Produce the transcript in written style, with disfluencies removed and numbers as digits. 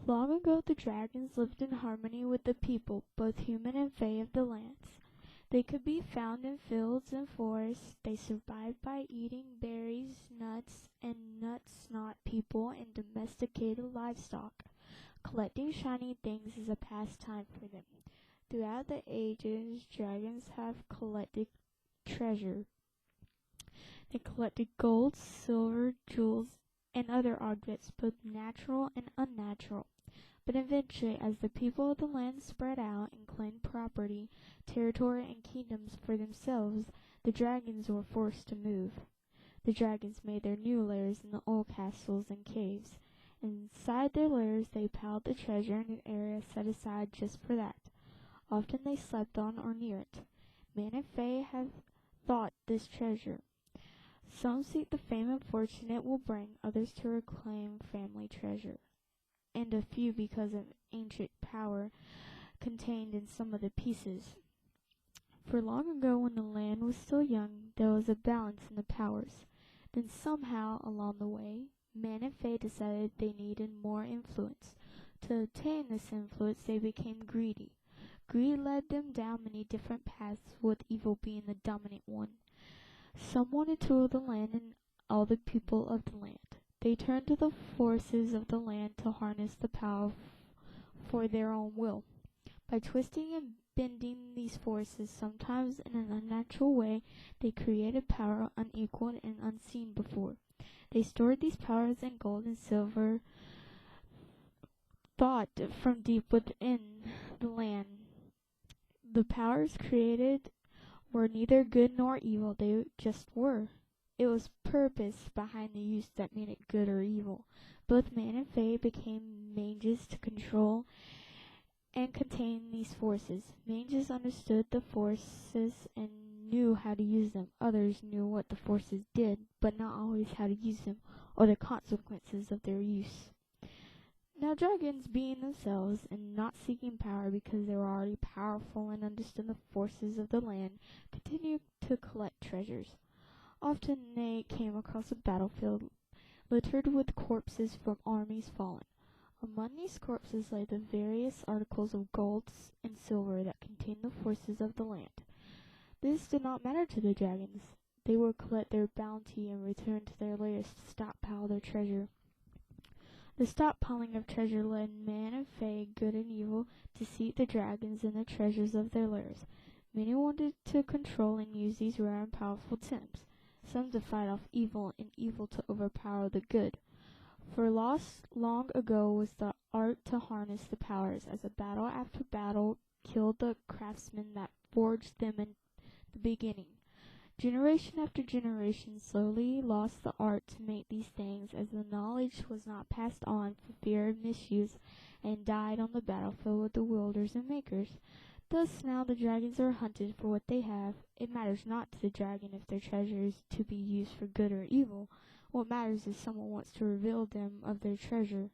Long ago the dragons lived in harmony with the people, both human and fae of the lands. They could be found in fields and forests. They survived by eating berries, nuts, and nuts-not people and domesticated livestock. Collecting shiny things is a pastime for them. Throughout the ages, dragons have collected treasure. They collected gold, silver, jewels, and other objects, both natural and unnatural. But eventually, as the people of the land spread out and claimed property, territory, and kingdoms for themselves, the dragons were forced to move. The dragons made their new lairs in the old castles and caves. Inside their lairs they piled the treasure in an area set aside just for that. Often they slept on or near it. Man and fae have thought this treasure. Some seek the fame and fortune it will bring, others to reclaim family treasure, and a few because of ancient power contained in some of the pieces. For long ago, when the land was still young, there was a balance in the powers. Then somehow, along the way, man and fae decided they needed more influence. To obtain this influence, they became greedy. Greed led them down many different paths, with evil being the dominant one. Some wanted to rule the land and all the people of the land. They turned to the forces of the land to harness the power for their own will. By twisting and bending these forces, sometimes in an unnatural way, they created power unequaled and unseen before. They stored these powers in gold and silver, thought from deep within the land. The powers created were neither good nor evil, they just were. It was purpose behind the use that made it good or evil. Both man and fae became mages to control and contain these forces. Mages understood the forces and knew how to use them. Others knew what the forces did, but not always how to use them or the consequences of their use. Now dragons, being themselves and not seeking power because they were already powerful and understood the forces of the land, continued to collect treasures. Often they came across a battlefield littered with corpses from armies fallen. Among these corpses lay the various articles of gold and silver that contained the forces of the land. This did not matter to the dragons. They would collect their bounty and return to their lairs to stockpile their treasure. The stockpiling of treasure led man and fae, good and evil, to seek the dragons and the treasures of their lairs. Many wanted to control and use these rare and powerful gems, some to fight off evil, and evil to overpower the good. For lost long ago was the art to harness the powers, as a battle after battle killed the craftsmen that forged them in the beginning. Generation after generation slowly lost the art to make these things, as the knowledge was not passed on for fear of misuse, and died on the battlefield with the wielders and makers. Thus now the dragons are hunted for what they have. It matters not to the dragon if their treasure is to be used for good or evil. What matters is someone wants to reveal them of their treasure.